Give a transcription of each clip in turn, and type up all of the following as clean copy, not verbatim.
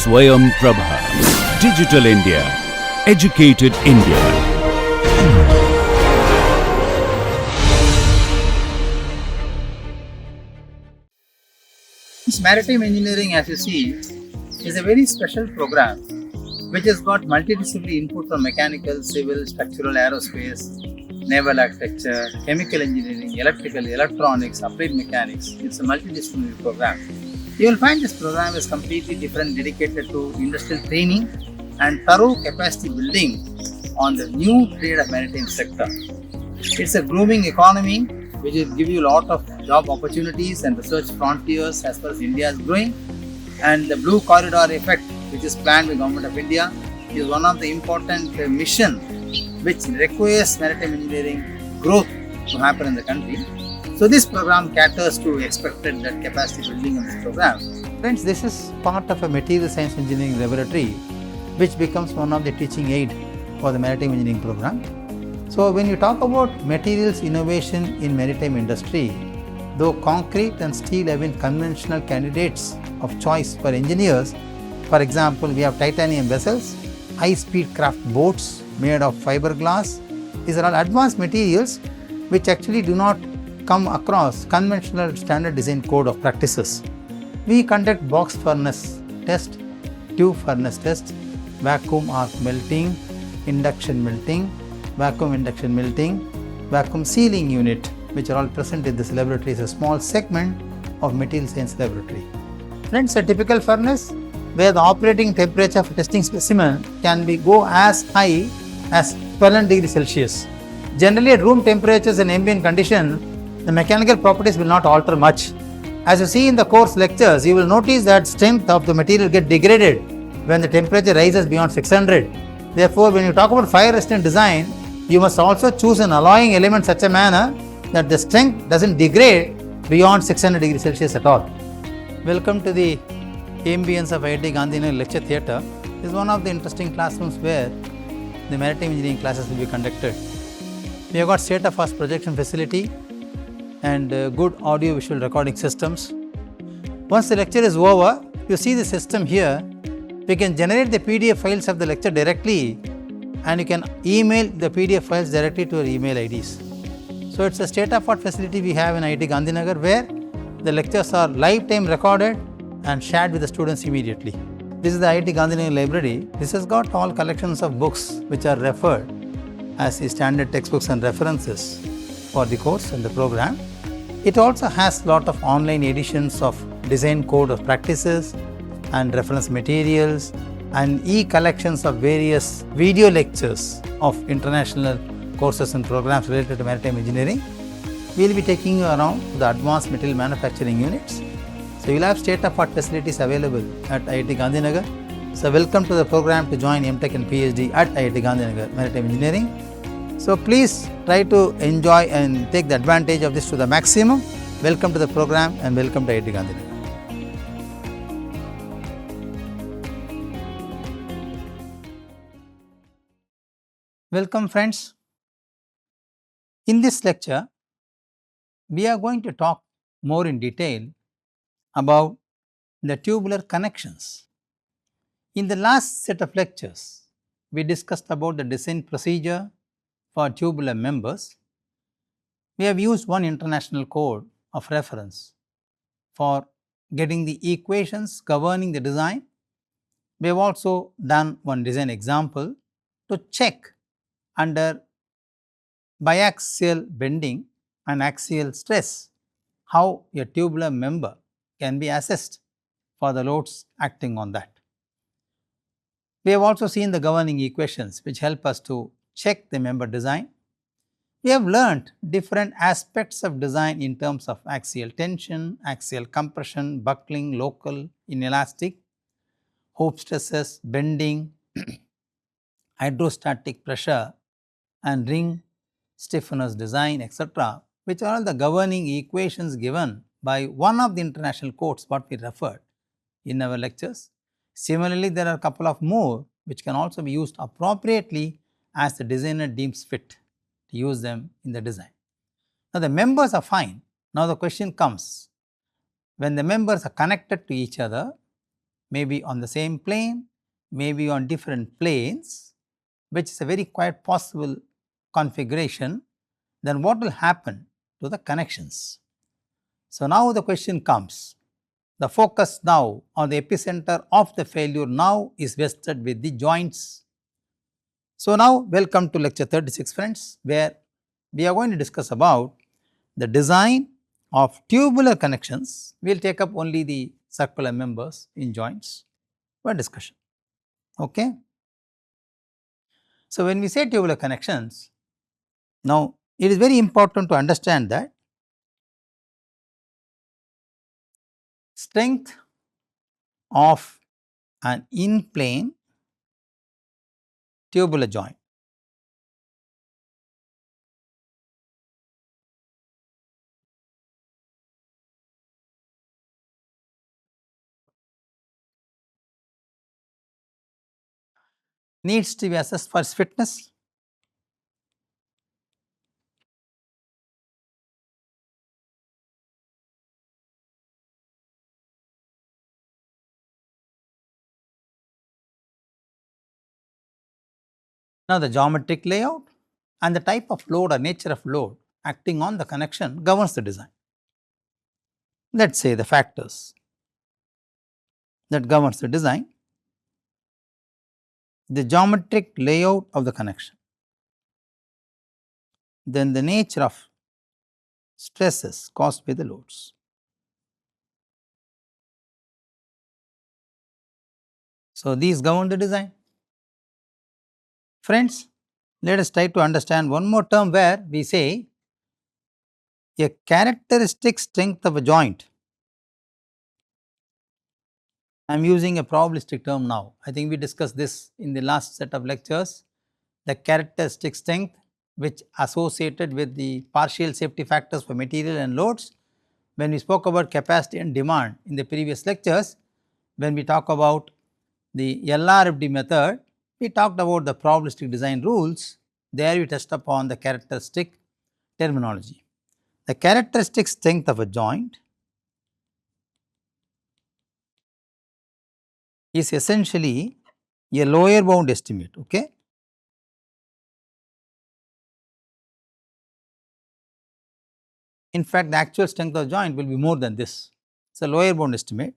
Swayam Prabha. Digital India. Educated India. This maritime engineering, as you see, is a very special program which has got multidisciplinary input from mechanical, civil, structural, aerospace, naval architecture, chemical engineering, electrical, electronics, applied mechanics. It's a multidisciplinary program. You will find this program is completely different, dedicated to industrial training and thorough capacity building on the new trade of maritime sector. It's a grooming economy which will give you a lot of job opportunities and research frontiers as far as India is growing. And the Blue Corridor effect, which is planned by Government of India, is one of the important mission which requires maritime engineering growth to happen in the country. So this program caters to expected that capacity building in this program. Friends, this is part of a material science engineering laboratory which becomes one of the teaching aid for the maritime engineering program. So when you talk about materials innovation in maritime industry, though concrete and steel have been conventional candidates of choice for engineers, for example, we have titanium vessels, high-speed craft boats made of fiberglass. These are all advanced materials which actually do not come across conventional standard design code of practices. We conduct box furnace test, tube furnace test, vacuum arc melting, induction melting, vacuum induction melting, vacuum sealing unit, which are all present in this laboratory is a small segment of material science laboratory. Friends, a typical furnace where the operating temperature for testing specimen can go as high as 12 degrees Celsius. Generally at room temperatures and ambient condition, the mechanical properties will not alter much. As you see in the course lectures, you will notice that strength of the material get degraded when the temperature rises beyond 600. Therefore, when you talk about fire resistant design, you must also choose an alloying element such a manner that the strength doesn't degrade beyond 600 degrees Celsius at all. Welcome to the ambience of IIT Gandhinagar Lecture Theatre. This is one of the interesting classrooms where the maritime engineering classes will be conducted. We have got state-of-the-art projection facility and good audio-visual recording systems. Once the lecture is over, you see the system here. We can generate the PDF files of the lecture directly and you can email the PDF files directly to your email IDs. So it's a state-of-the-art facility we have in IIT Gandhinagar where the lectures are lifetime recorded and shared with the students immediately. This is the IIT Gandhinagar library. This has got all collections of books which are referred as the standard textbooks and references for the course and the program. It also has lot of online editions of design code of practices and reference materials and e-collections of various video lectures of international courses and programs related to maritime engineering. We will be taking you around to the advanced material manufacturing units. So you will have state-of-the-art facilities available at IIT Gandhinagar. So welcome to the program to join MTech and PhD at IIT Gandhinagar Maritime Engineering. So please try to enjoy and take the advantage of this to the maximum. Welcome to the program and welcome to IIT Gandhinagar. Welcome friends. In this lecture, we are going to talk more in detail about the tubular connections. In the last set of lectures, we discussed about the design procedure for tubular members. We have used one international code of reference for getting the equations governing the design. We have also done one design example to check under biaxial bending and axial stress how a tubular member can be assessed for the loads acting on that. We have also seen the governing equations which help us to check the member design. We have learnt different aspects of design in terms of axial tension, axial compression, buckling, local, inelastic, hoop stresses, bending, hydrostatic pressure and ring stiffeners design, etc., which are all the governing equations given by one of the international codes what we referred in our lectures. Similarly, there are a couple of more which can also be used appropriately as the designer deems fit to use them in the design. Now, the members are fine. Now, the question comes, when the members are connected to each other, maybe on the same plane, maybe on different planes, which is a very quite possible configuration, then what will happen to the connections? So, now the question comes, the focus now on the epicenter of the failure now is vested with the joints. So, now welcome to lecture 36 friends, where we are going to discuss about the design of tubular connections. We will take up only the circular members in joints for discussion. Okay. So, when we say tubular connections, now it is very important to understand that strength of an in-plane tubular joint needs to be assessed for its fitness. Now, the geometric layout and the type of load or nature of load acting on the connection governs the design. Let us say the factors that governs the design, the geometric layout of the connection, then the nature of stresses caused by the loads. So, these govern the design. Friends, let us try to understand one more term where we say a characteristic strength of a joint. I am using a probabilistic term now. I think we discussed this in the last set of lectures. The characteristic strength which associated with the partial safety factors for material and loads. When we spoke about capacity and demand in the previous lectures, when we talk about the LRFD method, we talked about the probabilistic design rules. There we touched upon the characteristic terminology. The characteristic strength of a joint is essentially a lower bound estimate. Okay. In fact, the actual strength of the joint will be more than this. It is a lower bound estimate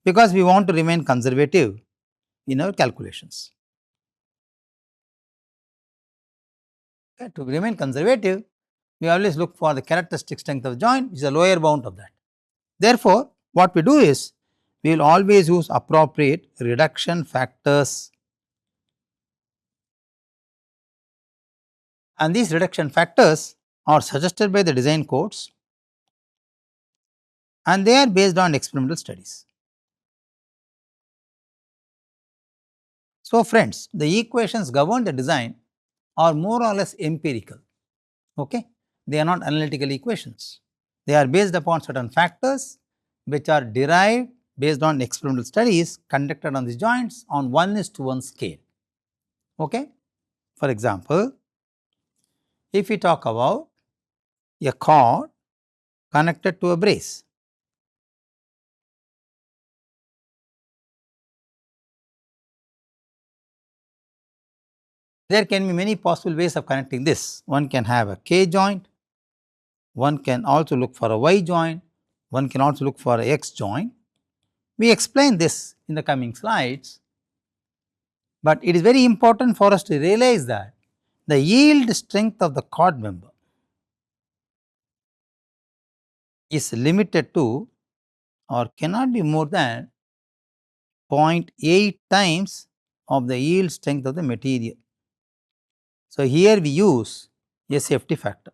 because we want to remain conservative in our calculations. Okay. To remain conservative, we always look for the characteristic strength of the joint, which is a lower bound of that. Therefore, what we do is, we will always use appropriate reduction factors, and these reduction factors are suggested by the design codes and they are based on experimental studies. So, friends, the equations govern the design are more or less empirical. Okay? They are not analytical equations. They are based upon certain factors which are derived based on experimental studies conducted on these joints on 1:1 scale. Okay? For example, if we talk about a cord connected to a brace, there can be many possible ways of connecting this. One can have a K joint, one can also look for a Y joint, one can also look for a X joint. We explain this in the coming slides, but it is very important for us to realize that the yield strength of the cord member is limited to or cannot be more than 0.8 times of the yield strength of the material. So, here we use a safety factor.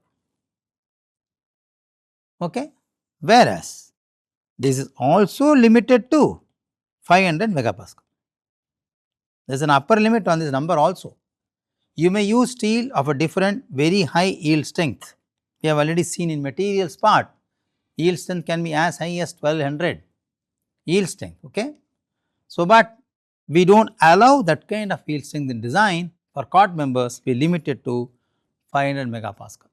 Okay? Whereas, this is also limited to 500 megapascal. There is an upper limit on this number also. You may use steel of a different very high yield strength. We have already seen in materials part, yield strength can be as high as 1200 yield strength. Okay? So, but we do not allow that kind of yield strength in design. For cord members, we limit it to 500 megapascal.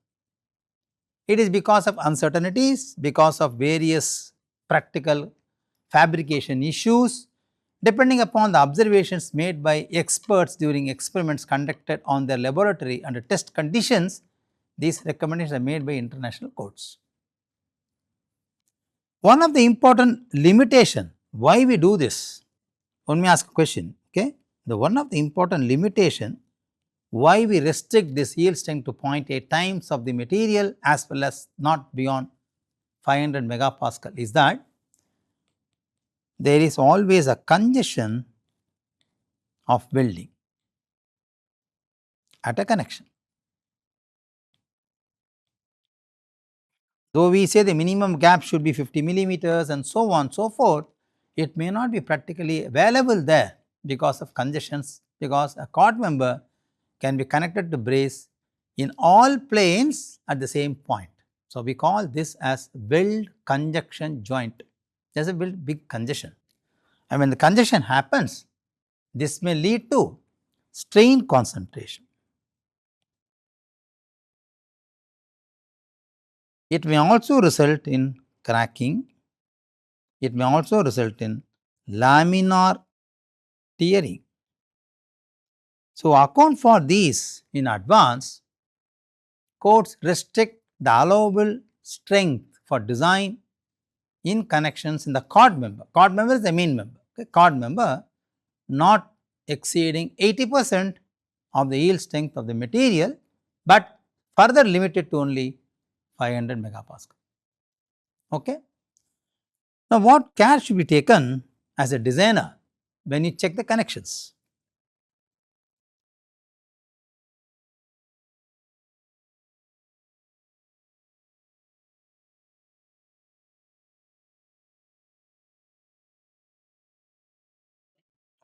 It is because of uncertainties, because of various practical fabrication issues, depending upon the observations made by experts during experiments conducted on their laboratory under test conditions, these recommendations are made by international courts. One of the important limitation why we do this, let me ask a question, okay? The one of the important limitation why we restrict this yield strength to 0.8 times of the material as well as not beyond 500 megapascal is that there is always a congestion of building at a connection. Though we say the minimum gap should be 50 millimeters and so on so forth, it may not be practically available there because of congestions, because a cord member can be connected to brace in all planes at the same point. So, we call this as build conjunction joint. There is a big congestion, and when the congestion happens, this may lead to strain concentration. It may also result in cracking, it may also result in laminar tearing. So, account for these in advance, courts restrict the allowable strength for design in connections in the cord member. Cord member is the main member, okay? Cord member not exceeding 80% of the yield strength of the material, but further limited to only 500 megapascal. Okay? Now, what care should be taken as a designer when you check the connections?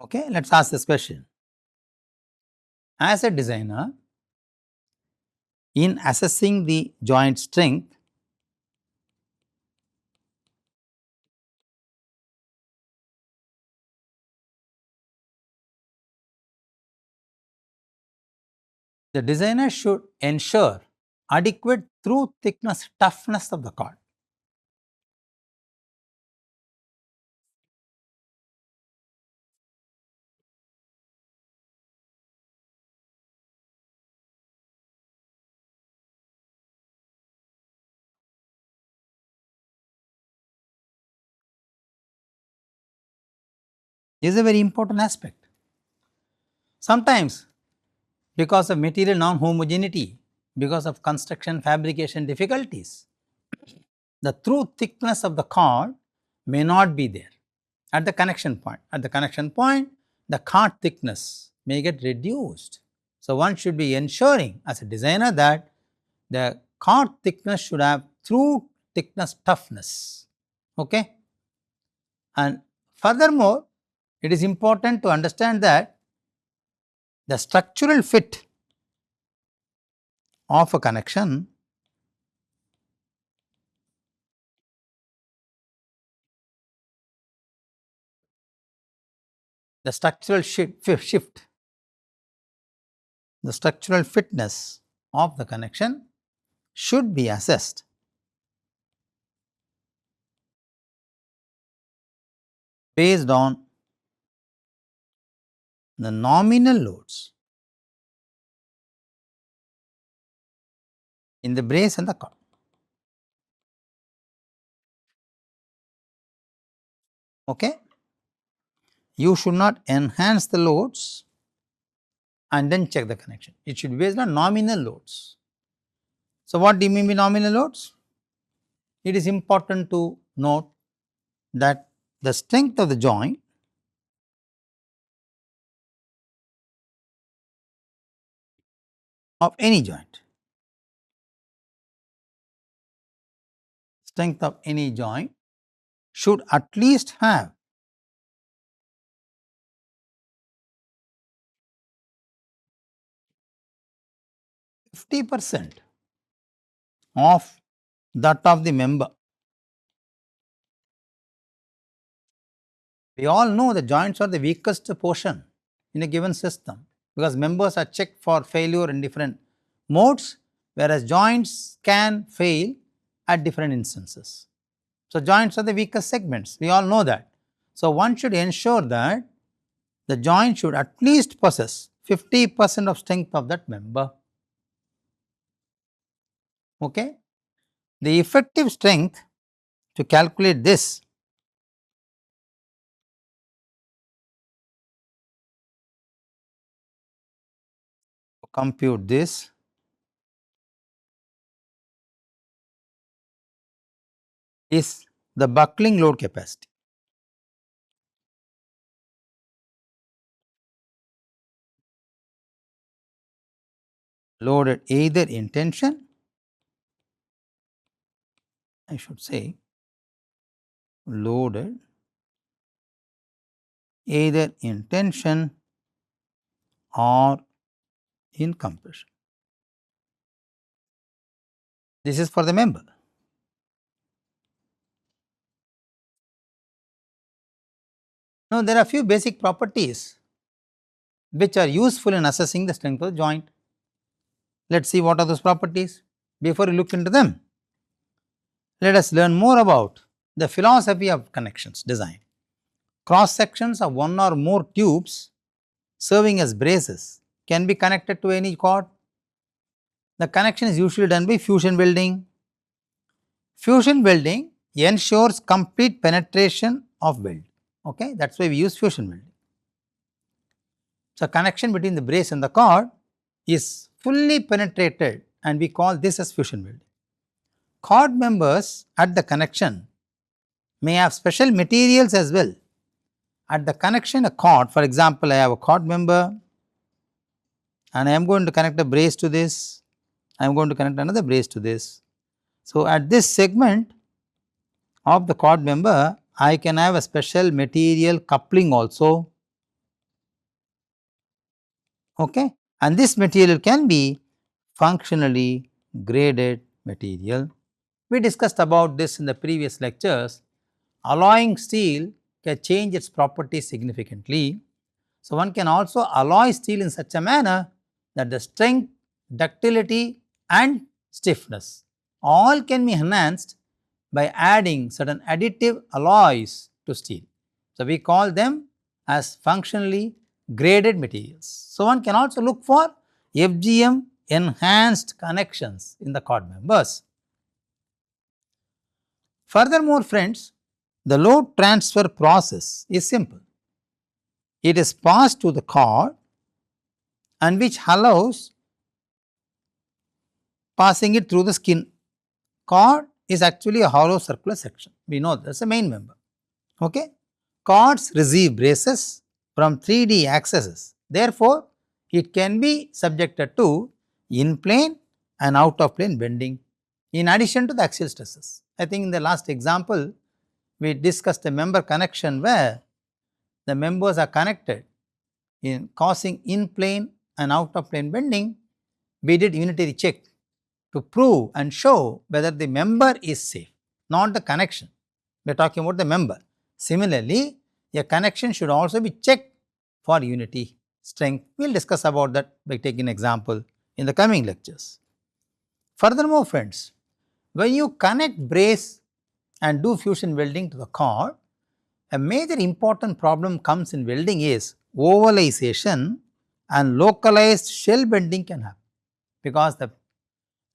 Okay, let us ask this question. As a designer, in assessing the joint strength, the designer should ensure adequate through thickness toughness of the cord. This is a very important aspect. Sometimes because of material non-homogeneity, because of construction fabrication difficulties, the true thickness of the cord may not be there at the connection point. At the connection point, the cord thickness may get reduced. So, one should be ensuring as a designer that the cord thickness should have true thickness toughness. Okay? And furthermore, it is important to understand that the structural fit of a connection the structural the structural fitness of the connection should be assessed based on the nominal loads in the brace and the cord. Okay? You should not enhance the loads and then check the connection. It should be based on nominal loads. So, what do you mean by nominal loads? It is important to note that the strength of the joint of any joint, strength of any joint should at least have 50% of that of the member. We all know the joints are the weakest portion in a given system because members are checked for failure in different modes, whereas joints can fail at different instances. So, joints are the weakest segments, we all know that. So, one should ensure that the joint should at least possess 50% of strength of that member. Okay. The effective strength, to calculate this, compute this, is the buckling load capacity. Loaded either in tension, I should say loaded either in tension or in compression. This is for the member. Now, there are few basic properties which are useful in assessing the strength of the joint. Let us see what are those properties. Before we look into them, let us learn more about the philosophy of connections design. Cross sections of one or more tubes serving as braces can be connected to any cord. The connection is usually done by fusion welding. Fusion welding ensures complete penetration of weld. Okay, that is why we use fusion welding. So, connection between the brace and the cord is fully penetrated and we call this as fusion welding. Cord members at the connection may have special materials as well. At the connection a cord, for example, I have a cord member and I am going to connect a brace to this, I am going to connect another brace to this. So, at this segment of the cord member, I can have a special material coupling also, okay, and this material can be functionally graded material. We discussed about this in the previous lectures. Alloying steel can change its properties significantly. So, one can also alloy steel in such a manner that the strength, ductility and stiffness all can be enhanced by adding certain additive alloys to steel. So, we call them as functionally graded materials. So, one can also look for FGM enhanced connections in the cord members. Furthermore, friends, the load transfer process is simple. It is passed to the cord and which allows passing it through the skin. Cord is actually a hollow circular section. We know that is a main member. Okay. Cords receive braces from 3D axes. Therefore, it can be subjected to in plane and out of plane bending in addition to the axial stresses. I think in the last example, we discussed a member connection where the members are connected in causing in plane and out of plane bending. We did unitary check to prove and show whether the member is safe, not the connection. We are talking about the member. Similarly, a connection should also be checked for unity strength. We will discuss about that by taking an example in the coming lectures. Furthermore, friends, when you connect brace and do fusion welding to the cord, a major important problem comes in welding is ovalization and localized shell bending can happen, because the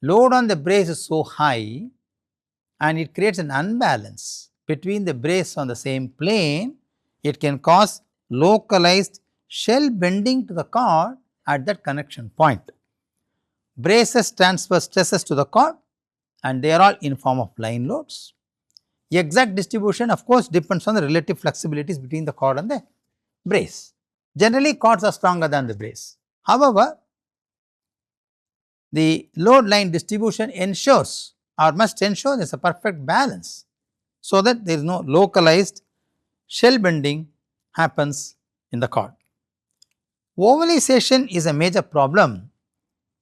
load on the brace is so high and it creates an unbalance between the brace on the same plane. It can cause localized shell bending to the cord at that connection point. Braces transfer stresses to the cord and they are all in form of line loads. Exact distribution of course depends on the relative flexibilities between the cord and the brace. Generally, cords are stronger than the brace. However, the load line distribution ensures or must ensure there is a perfect balance, so that there is no localized shell bending happens in the cord. Ovalization is a major problem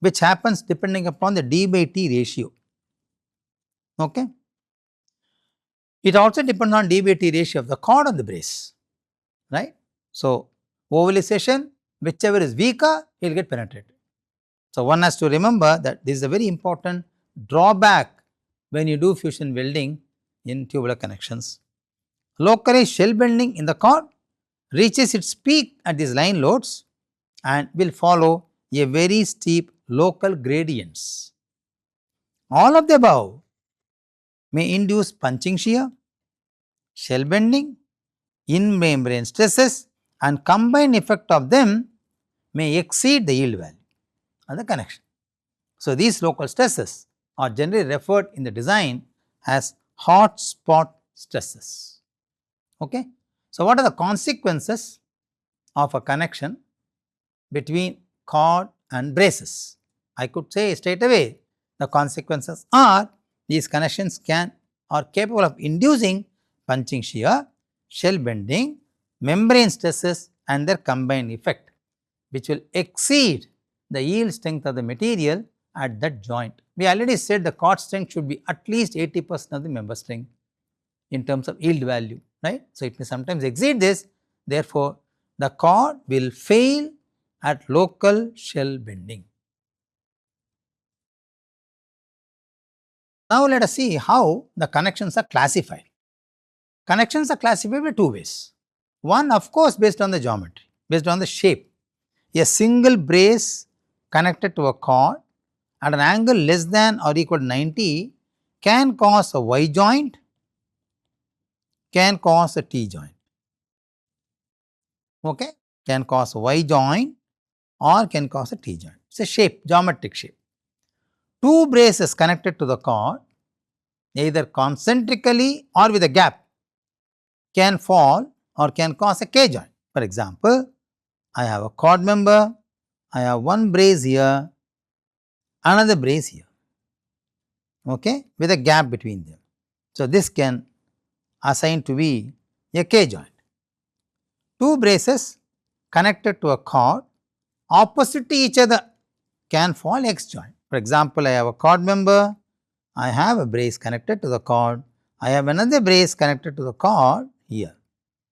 which happens depending upon the D by T ratio. Okay. It also depends on D by T ratio of the cord and the brace, right. So, ovalization, whichever is weaker, it will get penetrated. So, one has to remember that this is a very important drawback when you do fusion welding in tubular connections. localized shell bending in the cord reaches its peak at these line loads and will follow a very steep local gradients. All of the above may induce punching shear, shell bending, in-membrane stresses, and combined effect of them may exceed the yield value of the connection. So, these local stresses are generally referred in the design as hot spot stresses. Okay? So, what are the consequences of a connection between cord and braces? I could say straight away the consequences are these connections are capable of inducing punching shear, shell bending, membrane stresses and their combined effect, which will exceed the yield strength of the material at that joint. We already said the cord strength should be at least 80% of the member strength in terms of yield value, right. So, it may sometimes exceed this, therefore, the cord will fail at local shell bending. Now, let us see how the connections are classified. Connections are classified by two ways. One, of course, based on the geometry, based on the shape. A single brace connected to a cord at an angle less than or equal to 90 can cause a Y joint, can cause a T joint. Okay? Can cause a Y joint or can cause a T joint. It is a shape, geometric shape. Two braces connected to the cord, either concentrically or with a gap, can fall or can cause a K joint. For example, I have a cord member, I have one brace here, another brace here, okay, with a gap between them. So, this can assign to be a K joint. Two braces connected to a cord opposite to each other can fall X joint. For example, I have a cord member, I have a brace connected to the cord, I have another brace connected to the cord here.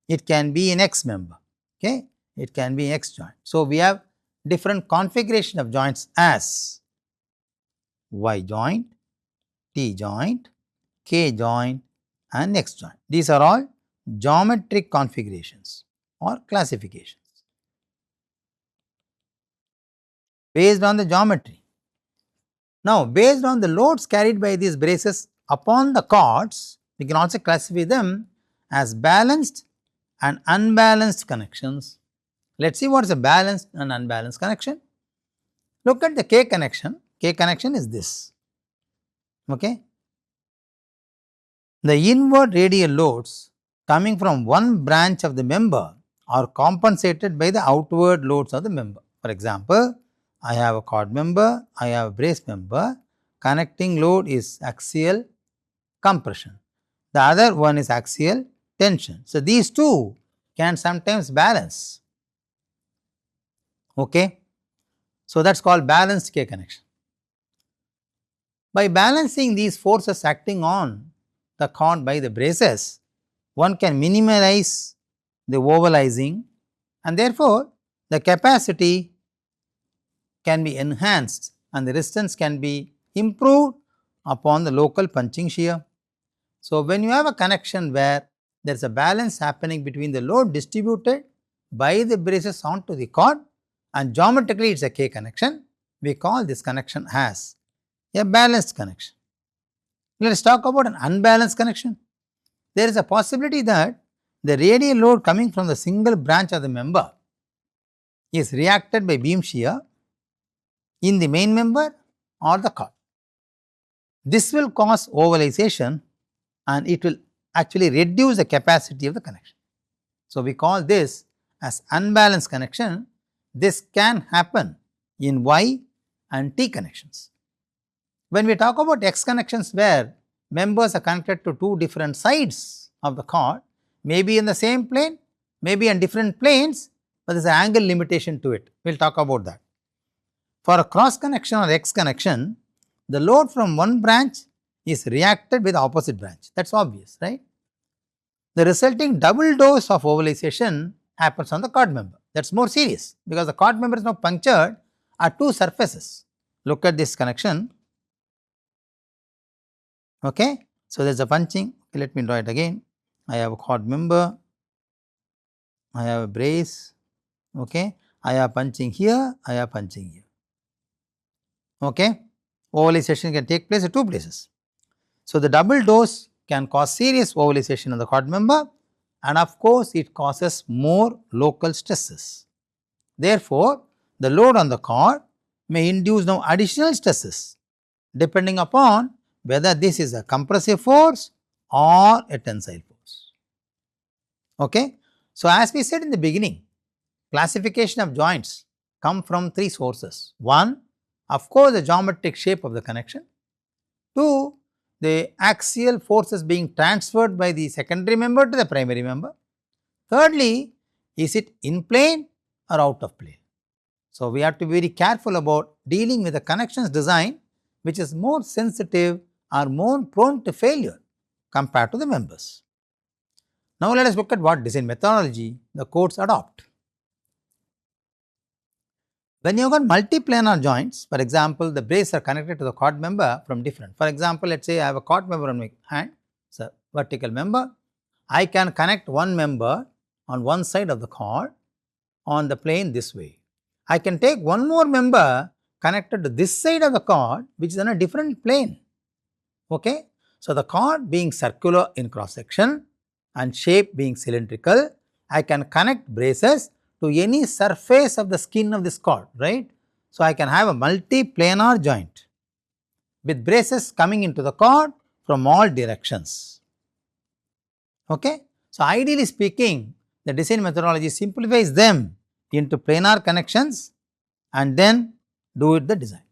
It can be an X member, okay, it can be X joint. So, we have different configuration of joints as Y joint, T joint, K joint and X joint. These are all geometric configurations or classifications based on the geometry. Now, based on the loads carried by these braces upon the cords, we can also classify them as balanced and unbalanced connections. Let us see what is a balanced and unbalanced connection. Look at the K connection. K connection is this. Okay. The inward radial loads coming from one branch of the member are compensated by the outward loads of the member. For example, I have a cord member, I have a brace member, connecting load is axial compression, the other one is axial tension. So, these two can sometimes balance. Okay. So, that is called balanced K connection. By balancing these forces acting on the cord by the braces, one can minimize the ovalizing and therefore, the capacity can be enhanced and the resistance can be improved upon the local punching shear. So, when you have a connection where there is a balance happening between the load distributed by the braces onto the cord and geometrically it is a K connection, we call this connection as a balanced connection. Let us talk about an unbalanced connection. There is a possibility that the radial load coming from the single branch of the member is reacted by beam shear in the main member or the cord. This will cause ovalization and it will actually reduce the capacity of the connection. So, we call this as unbalanced connection. This can happen in Y and T connections. When we talk about X connections where members are connected to two different sides of the cord, maybe in the same plane, maybe on different planes, but there is an angle limitation to it. We will talk about that. For a cross connection or X connection, the load from one branch is reacted with the opposite branch. That is obvious, right? The resulting double dose of ovalization happens on the cord member. That is more serious because the cord member is now punctured at two surfaces. Look at this connection. Okay. So, there is a punching. Okay, let me draw it again. I have a chord member, I have a brace, okay. I have punching here, I have punching here, okay. Ovalization can take place at two places. So, the double dose can cause serious ovalization of the chord member, and of course, it causes more local stresses. Therefore, the load on the chord may induce now additional stresses depending upon whether this is a compressive force or a tensile force. Okay? So, as we said in the beginning, classification of joints come from three sources. One, of course, the geometric shape of the connection. Two, the axial forces being transferred by the secondary member to the primary member. Thirdly, is it in plane or out of plane? So, we have to be very careful about dealing with the connections design which is more sensitive or more prone to failure compared to the members. Now, let us look at what design methodology the courts adopt. When you have got multiplanar joints, for example, the braces are connected to the chord member from different. For example, let us say I have a chord member on my hand, it's a vertical member. I can connect one member on one side of the chord on the plane this way. I can take one more member connected to this side of the chord which is on a different plane. Okay? So, the chord being circular in cross section and shape being cylindrical, I can connect braces to any surface of the skin of this chord, right. So, I can have a multiplanar joint with braces coming into the chord from all directions. Okay. So, ideally speaking, the design methodology simplifies them into planar connections and then do it the design.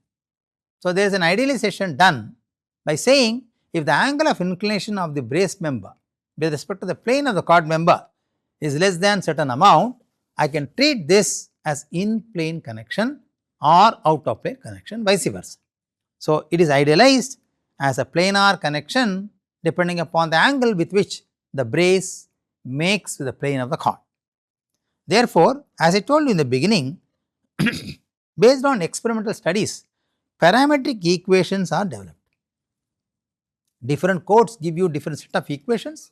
So, there is an idealization done by saying if the angle of inclination of the brace member with respect to the plane of the chord member is less than certain amount, I can treat this as in plane connection or out of plane connection, vice versa. So, it is idealized as a planar connection depending upon the angle with which the brace makes with the plane of the chord. Therefore, as I told you in the beginning, based on experimental studies, parametric equations are developed. Different codes give you different set of equations.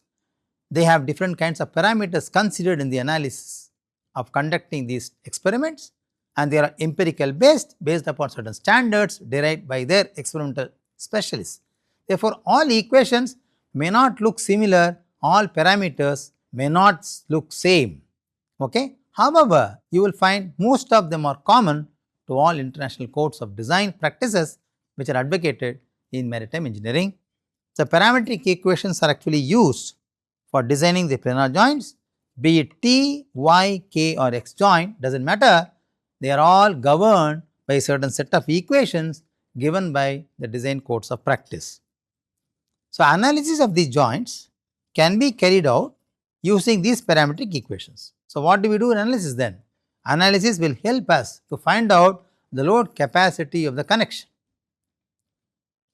They have different kinds of parameters considered in the analysis of conducting these experiments, and they are empirical based upon certain standards derived by their experimental specialists. Therefore, all equations may not look similar, all parameters may not look same. Okay? However, you will find most of them are common to all international codes of design practices which are advocated in maritime engineering. The parametric equations are actually used for designing the planar joints, be it T, Y, K or X joint, does not matter, they are all governed by a certain set of equations given by the design codes of practice. So, analysis of these joints can be carried out using these parametric equations. So, what do we do in analysis then? Analysis will help us to find out the load capacity of the connection.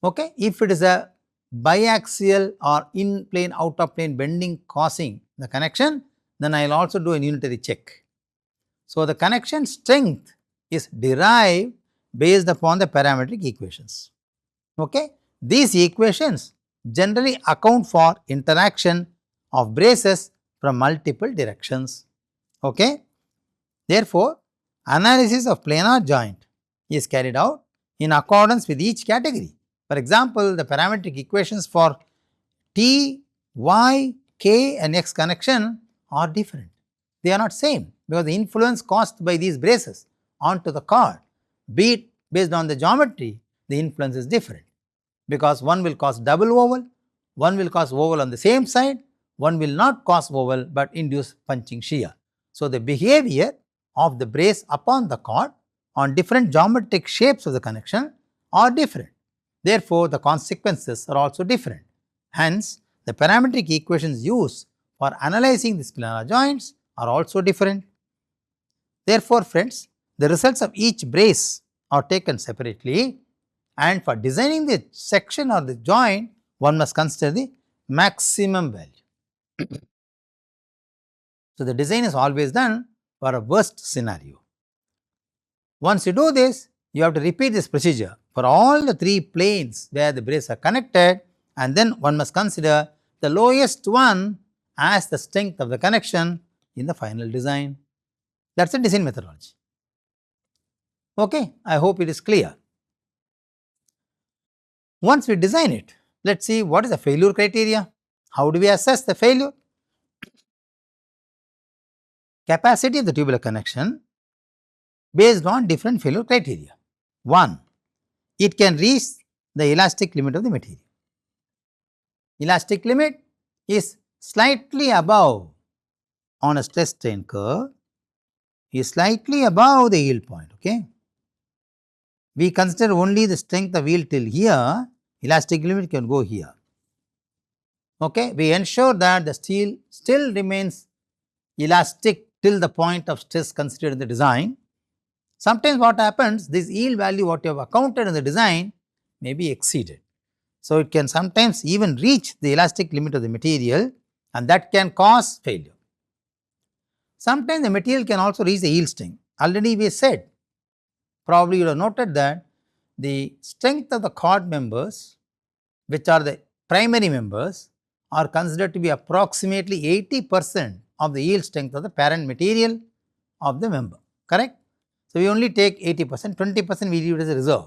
Okay? If it is a biaxial or in plane out of plane bending causing the connection, then I will also do a unitary check. So, the connection strength is derived based upon the parametric equations. Okay? These equations generally account for interaction of braces from multiple directions. Okay? Therefore, analysis of planar joint is carried out in accordance with each category. For example, the parametric equations for T, Y, K and X connection are different. They are not same because the influence caused by these braces onto the chord, be it based on the geometry, the influence is different because one will cause double oval, one will cause oval on the same side, one will not cause oval but induce punching shear. So, the behavior of the brace upon the chord on different geometric shapes of the connection are different. Therefore, the consequences are also different. Hence, the parametric equations used for analyzing these planar joints are also different. Therefore, friends, the results of each brace are taken separately, and for designing the section or the joint, one must consider the maximum value. So, the design is always done for a worst scenario. Once you do this, you have to repeat this procedure for all the three planes where the braces are connected, and then one must consider the lowest one as the strength of the connection in the final design. That is the design methodology. Okay, I hope it is clear. Once we design it, let us see what is the failure criteria. How do we assess the failure? Capacity of the tubular connection based on different failure criteria. 1. It can reach the elastic limit of the material. Elastic limit is slightly above on a stress strain curve, is slightly above the yield point. Okay. We consider only the strength of yield till here, elastic limit can go here. Okay. We ensure that the steel still remains elastic till the point of stress considered in the design. Sometimes what happens, this yield value what you have accounted in the design may be exceeded. So, it can sometimes even reach the elastic limit of the material, and that can cause failure. Sometimes the material can also reach the yield strength. Already we said, probably you have noted that the strength of the chord members, which are the primary members, are considered to be approximately 80% of the yield strength of the parent material of the member, correct? So, we only take 80%, 20% we leave it as a reserve.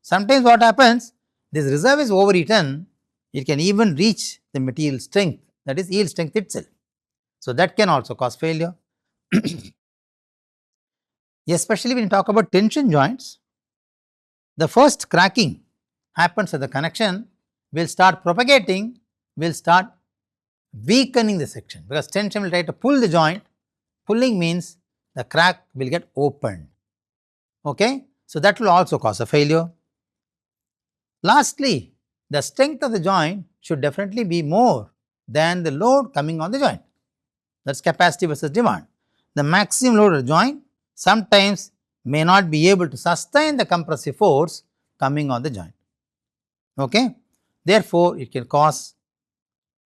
Sometimes what happens, this reserve is overeaten, it can even reach the material strength, that is yield strength itself. So, that can also cause failure. Especially when you talk about tension joints, the first cracking happens at the connection, will start propagating, will start weakening the section, because tension will try to pull the joint. Pulling means the crack will get opened. Okay? So, that will also cause a failure. Lastly, the strength of the joint should definitely be more than the load coming on the joint, that is capacity versus demand. The maximum load of the joint sometimes may not be able to sustain the compressive force coming on the joint. Okay? Therefore, it can cause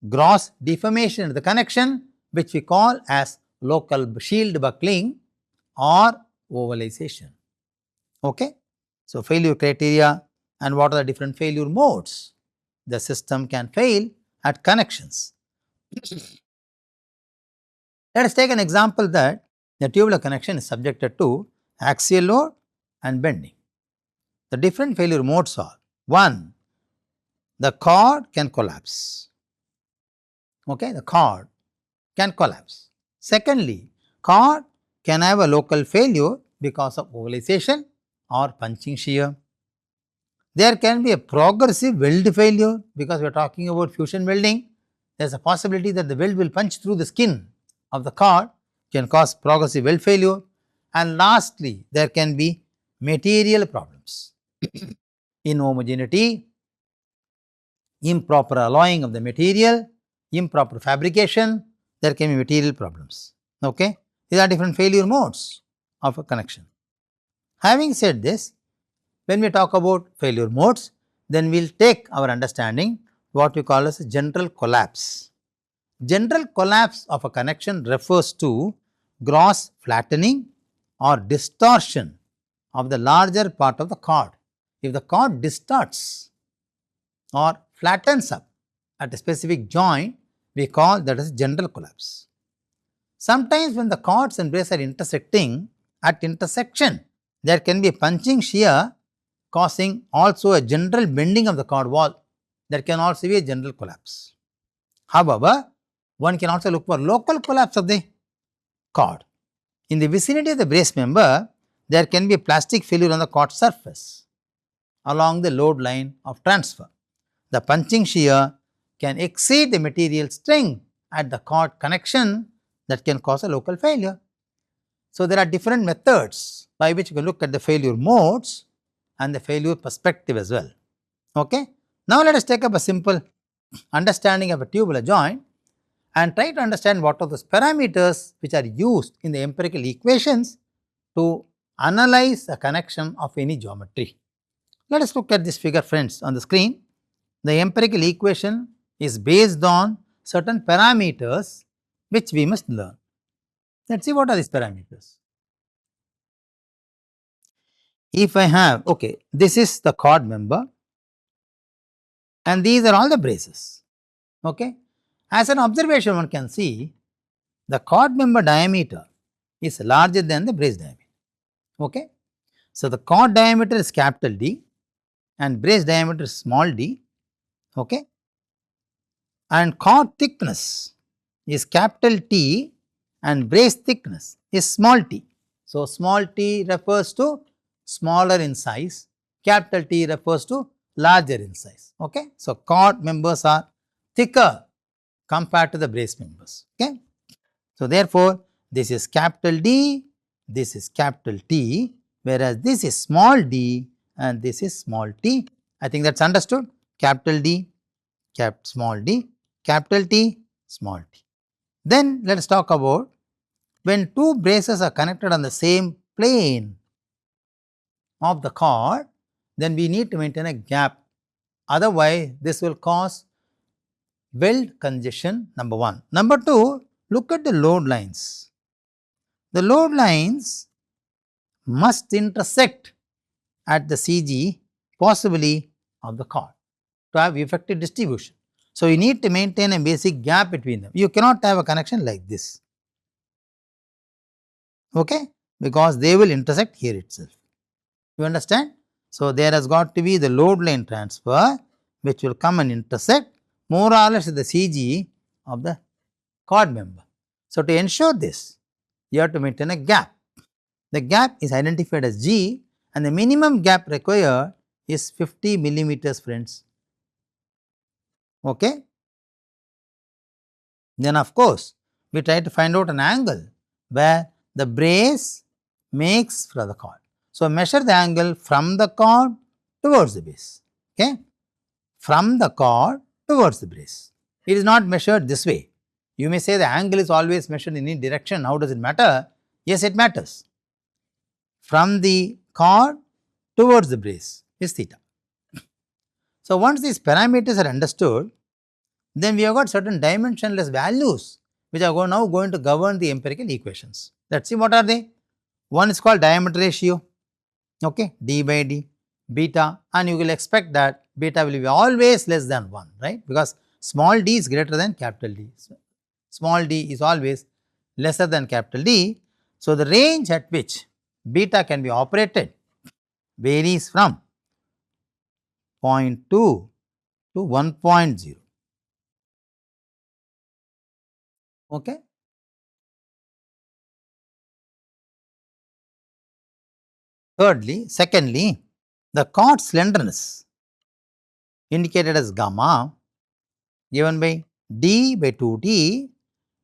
gross deformation in the connection, which we call as local shield buckling or ovalization. Okay? So, failure criteria and what are the different failure modes. The system can fail at connections. Let us take an example that the tubular connection is subjected to axial load and bending. The different failure modes are: 1. The cord can collapse. Okay, the cord can collapse. Secondly, cord can have a local failure because of ovalization or punching shear. There can be a progressive weld failure, because we are talking about fusion welding. There is a possibility that the weld will punch through the skin of the cord, can cause progressive weld failure. And lastly, there can be material problems, inhomogeneity, improper alloying of the material, improper fabrication, there can be material problems. Okay? These are different failure modes of a connection. Having said this, when we talk about failure modes, then we will take our understanding what we call as a general collapse. General collapse of a connection refers to gross flattening or distortion of the larger part of the cord. If the cord distorts or flattens up at a specific joint, we call that as general collapse. Sometimes when the cords and braces are intersecting, at intersection there can be a punching shear causing also a general bending of the cord wall. There can also be a general collapse. However, one can also look for local collapse of the cord. In the vicinity of the brace member, there can be a plastic failure on the cord surface along the load line of transfer. The punching shear can exceed the material strength at the cord connection, that can cause a local failure. So, there are different methods by which you can look at the failure modes and the failure perspective as well. Okay? Now, let us take up a simple understanding of a tubular joint and try to understand what are those parameters which are used in the empirical equations to analyze a connection of any geometry. Let us look at this figure, friends, on the screen. The empirical equation is based on certain parameters which we must learn. Let us see what are these parameters. If I have, okay, this is the cord member and these are all the braces, okay, As an observation, one can see the chord member diameter is larger than the brace diameter. Okay. So, the chord diameter is capital D and brace diameter is small d. Okay. And chord thickness is capital T and brace thickness is small t. So, small t refers to smaller in size, capital T refers to larger in size. Okay. So, chord members are thicker compared to the brace members. Okay. So, therefore, this is capital D, this is capital T, whereas this is small d and this is small t. I think that is understood. Capital D, small d, capital T, small t. Then let us talk about when two braces are connected on the same plane of the chord, then we need to maintain a gap. Otherwise, this will cause weld congestion, number 1. Number 2, look at the load lines. The load lines must intersect at the CG possibly of the chord to have effective distribution. So, you need to maintain a basic gap between them. You cannot have a connection like this, okay, because they will intersect here itself. You understand? So, there has got to be the load line transfer which will come and intersect more or less the CG of the chord member. So, to ensure this, you have to maintain a gap. The gap is identified as G and the minimum gap required is 50 millimeters, friends. Okay? Then of course, we try to find out an angle where the brace makes for the chord. So, measure the angle from the chord towards the base, okay, from the chord towards the brace. It is not measured this way. You may say the angle is always measured in any direction. How does it matter? Yes, it matters. From the chord towards the brace is theta. So, once these parameters are understood, then we have got certain dimensionless values which are now going to govern the empirical equations. Let us see what are they. One is called diameter ratio, okay, d by d, beta, and you will expect that beta will be always less than 1, right, because small d is greater than capital D. So, small d is always lesser than capital D. So, the range at which beta can be operated varies from 0.2 to 1.0. Okay. Secondly, the chord slenderness indicated as gamma given by d by 2t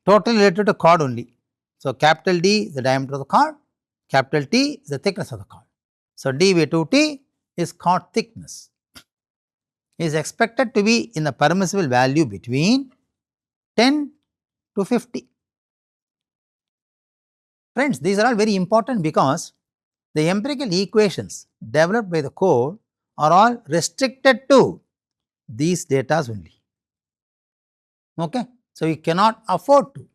totally related to chord only. So, capital D is the diameter of the chord, capital T is the thickness of the chord. So, d by 2t is chord thickness, is expected to be in the permissible value between 10 to 50. Friends, these are all very important because the empirical equations developed by the code are all restricted to these data only. Okay. So, you cannot afford to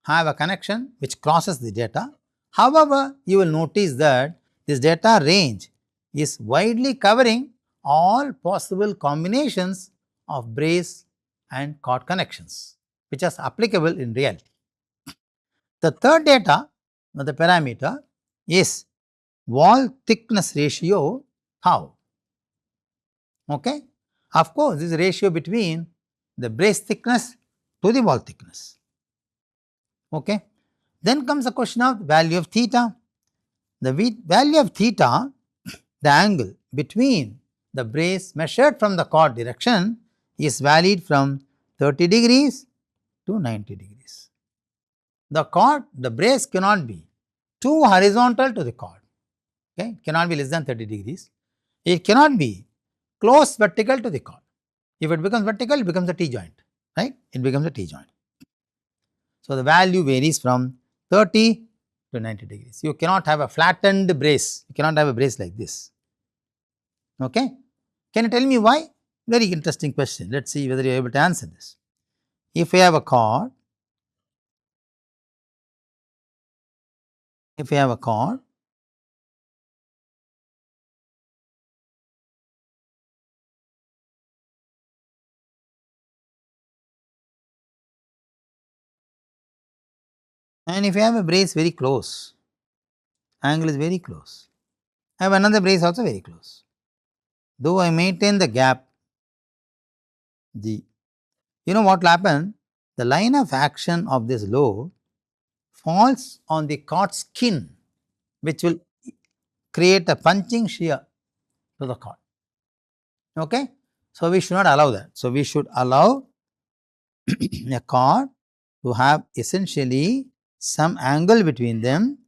have a connection which crosses the data. However, you will notice that this data range is widely covering all possible combinations of brace and chord connections which is applicable in reality. The third data, the parameter, is wall thickness ratio tau. Okay. Of course, this is ratio between the brace thickness to the wall thickness. Okay. Then comes the question of value of theta. The value of theta, the angle between the brace measured from the chord direction, is varied from 30 degrees to 90 degrees. The brace cannot be too horizontal to the chord, okay, cannot be less than 30 degrees. It cannot be close vertical to the chord. If it becomes vertical, it becomes a T joint, right? It becomes a T joint. So, the value varies from 30 to 90 degrees. You cannot have a flattened brace, you cannot have a brace like this. Okay. Can you tell me why? Very interesting question. Let us see whether you are able to answer this. If we have a chord, And if you have a brace very close, angle is very close, I have another brace also very close. Though I maintain the gap G, you know what will happen? The line of action of this load falls on the cord skin, which will create a punching shear to the cord. Okay? So, we should not allow that. So, we should allow a cord to have essentially some angle between them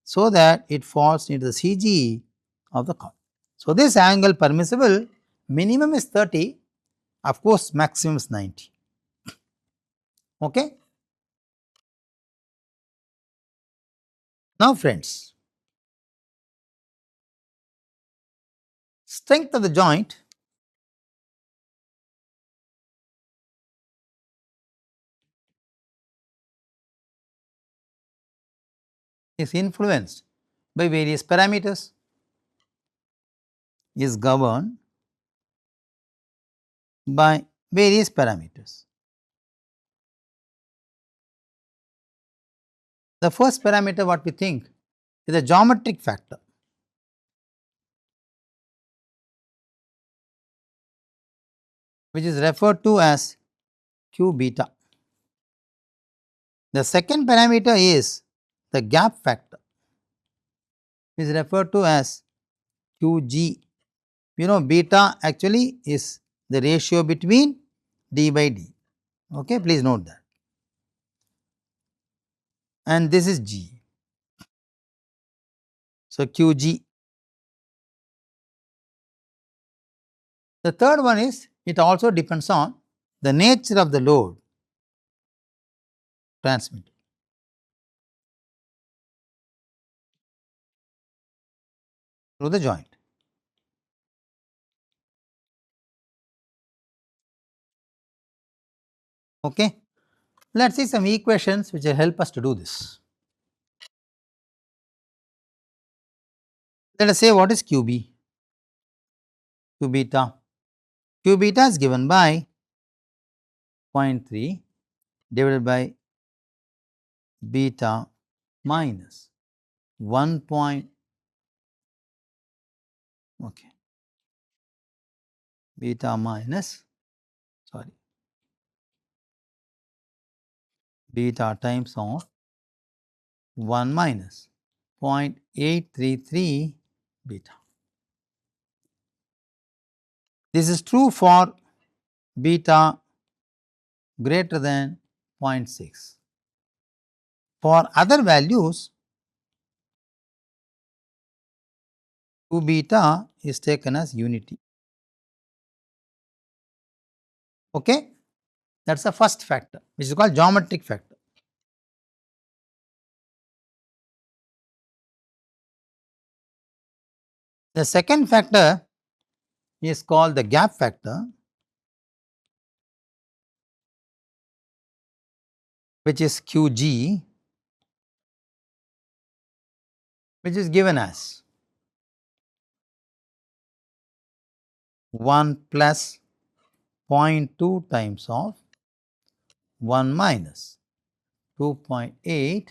so that it falls into the CG of the cord. So, this angle permissible minimum is 30, of course, maximum is 90. Okay? Now, friends, strength of the joint is influenced by various parameters, is governed by various parameters. The first parameter what we think is a geometric factor, which is referred to as Q beta. The second parameter is the gap factor, which is referred to as Qg. You know, beta actually is the ratio between d by d. Okay, please note that. And this is G. So, Qg. The third one is it also depends on the nature of the load transmitted. Through the joint. Okay. Let us see some equations which will help us to do this. Let us say what is QB? Q beta. Q beta is given by 0.3 divided by beta minus 1 point, okay, beta minus, sorry, beta times of 1 minus 0.833 beta. This is true for beta greater than 0.6. For other values, Q beta is taken as unity. Okay? That is the first factor, which is called geometric factor. The second factor is called the gap factor, which is Qg, which is given as 1 plus 0.2 times of 1 minus 2.8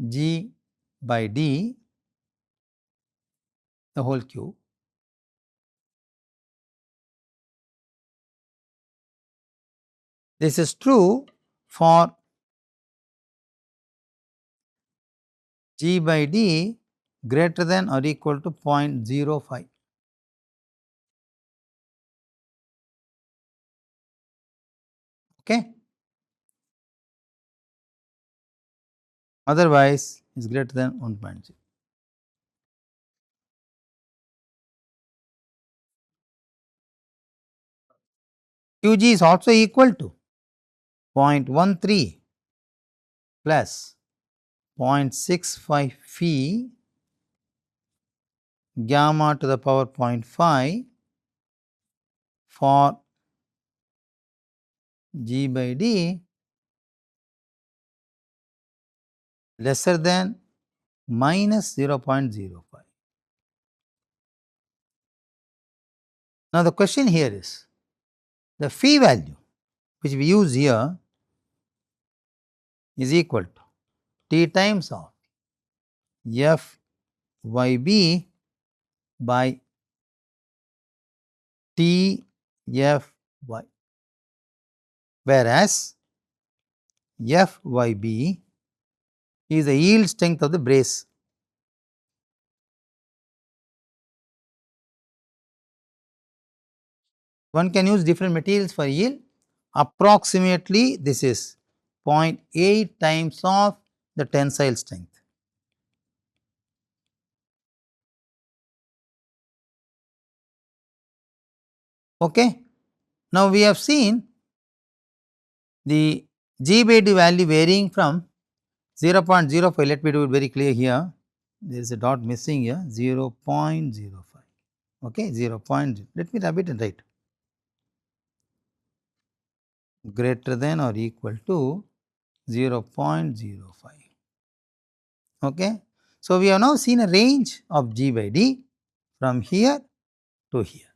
G by D, the whole cube. This is true for G by D greater than or equal to 0.05. Okay? Otherwise, is greater than 1.0. Qg is also equal to 0.13 plus 0.65 phi gamma to the power 0.5 for G by D lesser than minus 0.05. Now, the question here is the phi value which we use here is equal to T times of FYB by TFY, whereas FYB is the yield strength of the brace. One can use different materials for yield. Approximately this is 0.8 times of the tensile strength. Okay. Now we have seen the G by D value varying from 0.05, let me do it very clear here, there is a dot missing here, 0.05, okay, 0.0, let me rub it and write, greater than or equal to 0.05, okay. So we have now seen a range of G by D from here to here,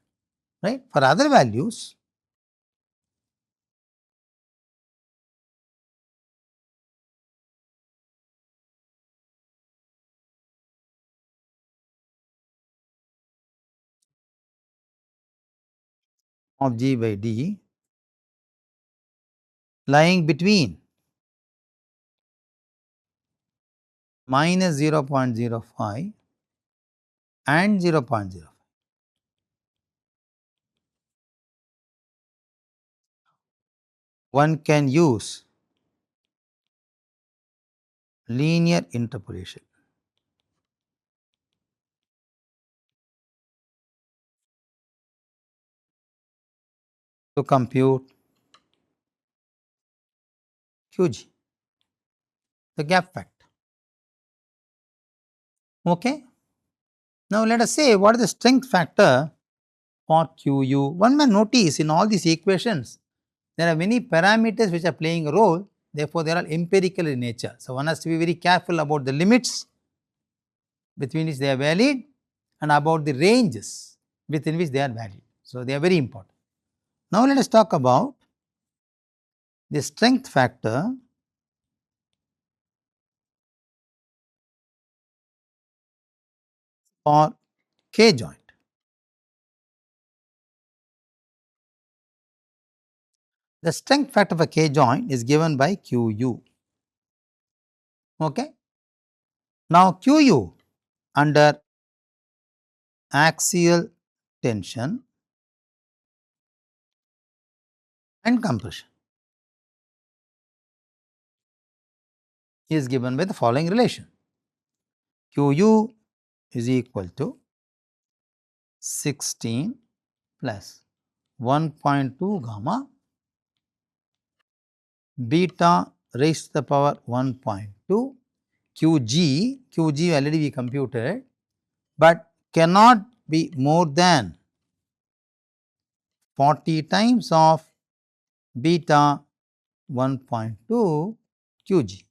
right. For other values, of G by D lying between minus 0.05 and 0.05. One can use linear interpolation to compute QG, the gap factor. Okay. Now let us say what is the strength factor for QU. One may notice in all these equations there are many parameters which are playing a role, therefore they are all empirical in nature. So one has to be very careful about the limits between which they are valid and about the ranges within which they are valid. So they are very important. Now let us talk about the strength factor for K joint. The strength factor for K joint is given by QU. Okay. Now QU under axial tension and compression is given by the following relation. QU is equal to 16 plus 1.2 gamma beta raised to the power 1.2 QG already we computed, but cannot be more than 40 times of beta 1.2 QG.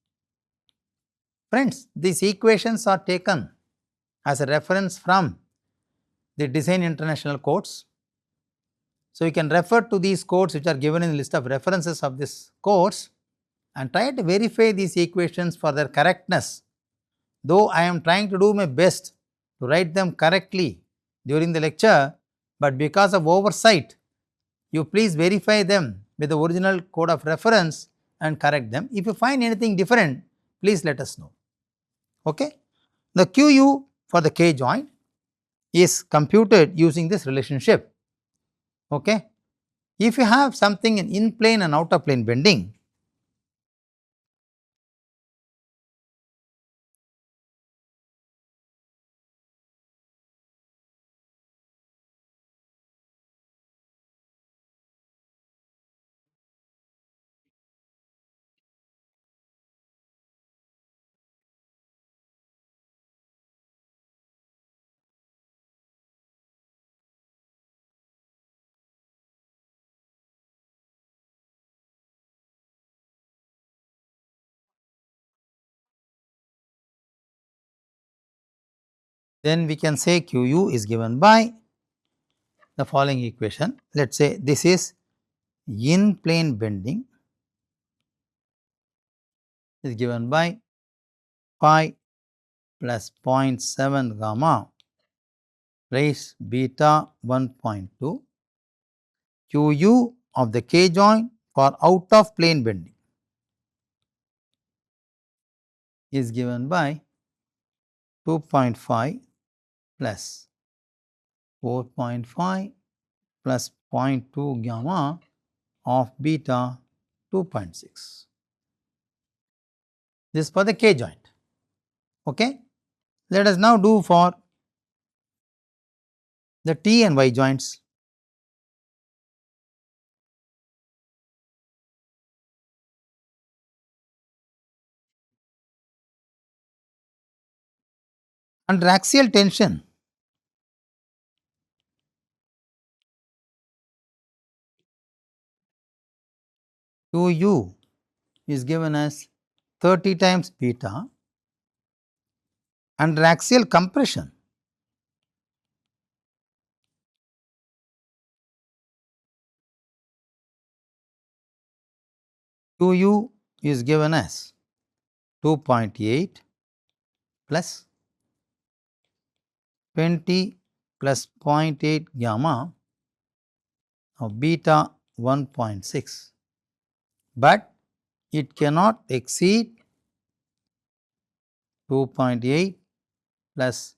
Friends, these equations are taken as a reference from the Design International codes. So, you can refer to these codes which are given in the list of references of this course and try to verify these equations for their correctness. Though I am trying to do my best to write them correctly during the lecture, but because of oversight, you please verify them with the original code of reference and correct them. If you find anything different, please let us know. Okay. The QU for the K joint is computed using this relationship. Okay. If you have something in in-plane and out-of-plane bending, then we can say QU is given by the following equation. Let us say this is in plane bending is given by 0.5 plus 0.7 gamma raise beta 1.2 Qu of the K joint for out of plane bending is given by 2.5 plus 4.5 plus 0.2 gamma of beta 2.6. This for the K joint. Okay. Let us now do for the T and Y joints. Under axial tension, Qu is given as 30 times beta. Under axial compression, Qu is given as 2.8 plus 20 plus 0.8 gamma of beta 1.6, but it cannot exceed 2.8 plus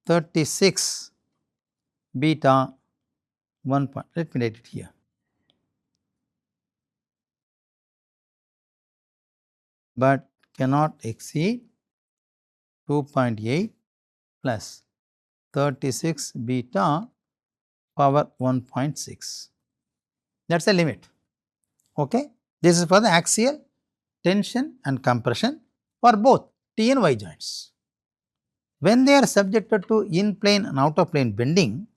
36 beta 1. Let me write it here. But cannot exceed 2.8 plus 36 beta power 1.6. That is the limit. Okay. This is for the axial tension and compression for both T and Y joints. When they are subjected to in plane and out of plane bending,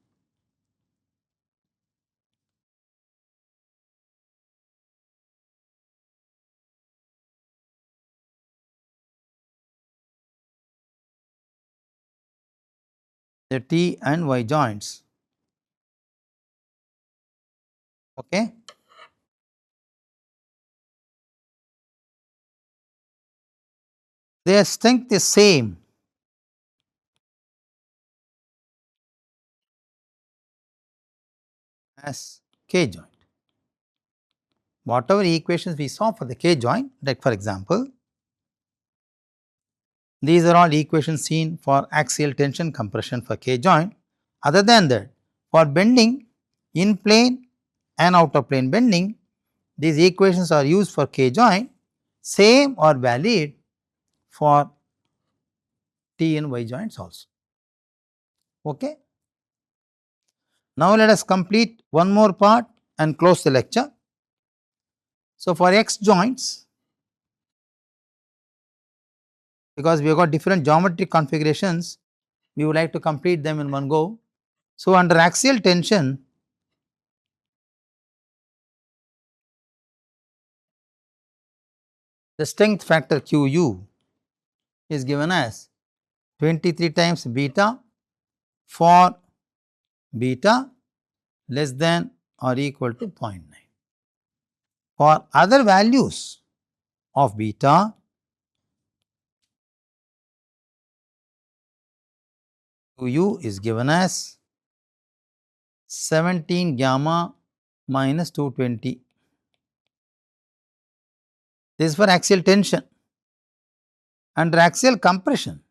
the T and Y joints, okay, their strength is same as K joint. Whatever equations we saw for the K joint, like for example, these are all equations seen for axial tension compression for K joint. Other than that, for bending in plane and out of plane bending, these equations are used for K joint, same or valid for T and Y joints also. Okay. Now, let us complete one more part and close the lecture. So, for X joints, because we have got different geometric configurations, we would like to complete them in one go. So, under axial tension, the strength factor Qu is given as 23 times beta for beta less than or equal to 0.9. For other values of beta, Qu is given as 17 gamma minus 220. This is for axial tension. Under axial compression,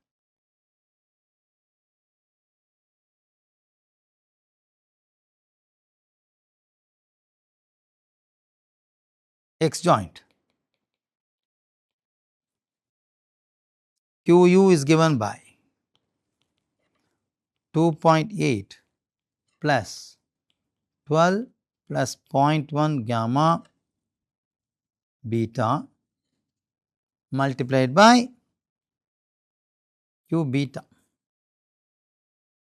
X joint, Qu is given by 2.8 plus 12 plus 0.1 gamma beta multiplied by Q beta.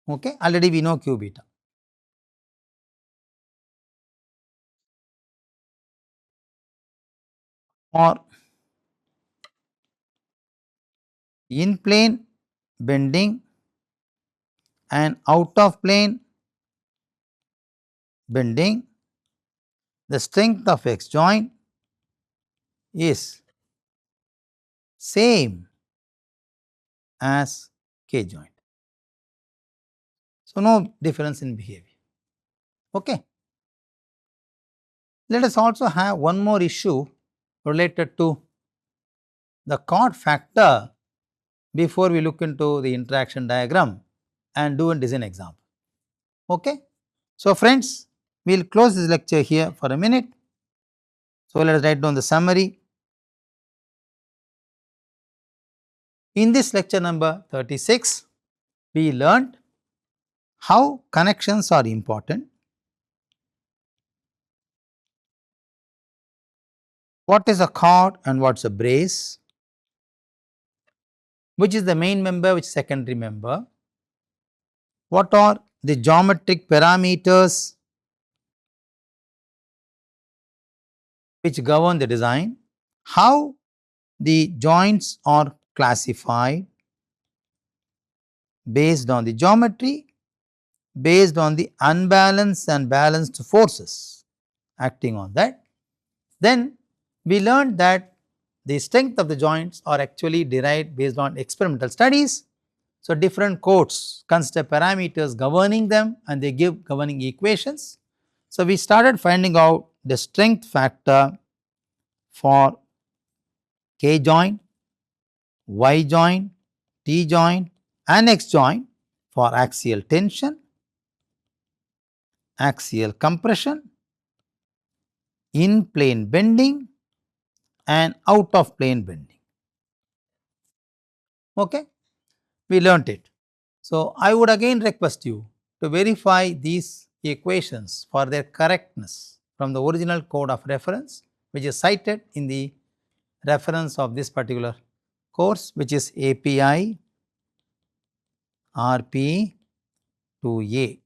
Okay, already we know Q beta. For in plane bending and out of plane bending, the strength of X joint is same as K joint. So, no difference in behavior. Okay. Let us also have one more issue related to the chord factor before we look into the interaction diagram and do a design example. Okay. So, friends, we will close this lecture here for a minute. So, let us write down the summary. In this lecture number 36, we learned how connections are important, what is a chord and what is a brace, which is the main member, which is secondary member, what are the geometric parameters which govern the design, how the joints are classified based on the geometry, based on the unbalanced and balanced forces acting on that. Then we learned that the strength of the joints are actually derived based on experimental studies. So, different codes consider parameters governing them and they give governing equations. So, we started finding out the strength factor for K joint, Y joint, T joint and X joint for axial tension, axial compression, in plane bending and out of plane bending. Okay? We learnt it. So, I would again request you to verify these equations for their correctness from the original code of reference, which is cited in the reference of this particular course, which is API RP 2A.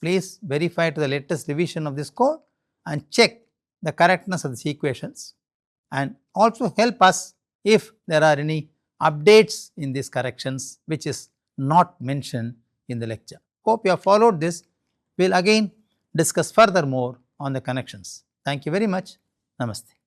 Please verify to the latest revision of this code and check the correctness of these equations and also help us if there are any updates in these corrections which is not mentioned in the lecture. Hope you have followed this. We will again discuss further more on the connections. Thank you very much. Namaste.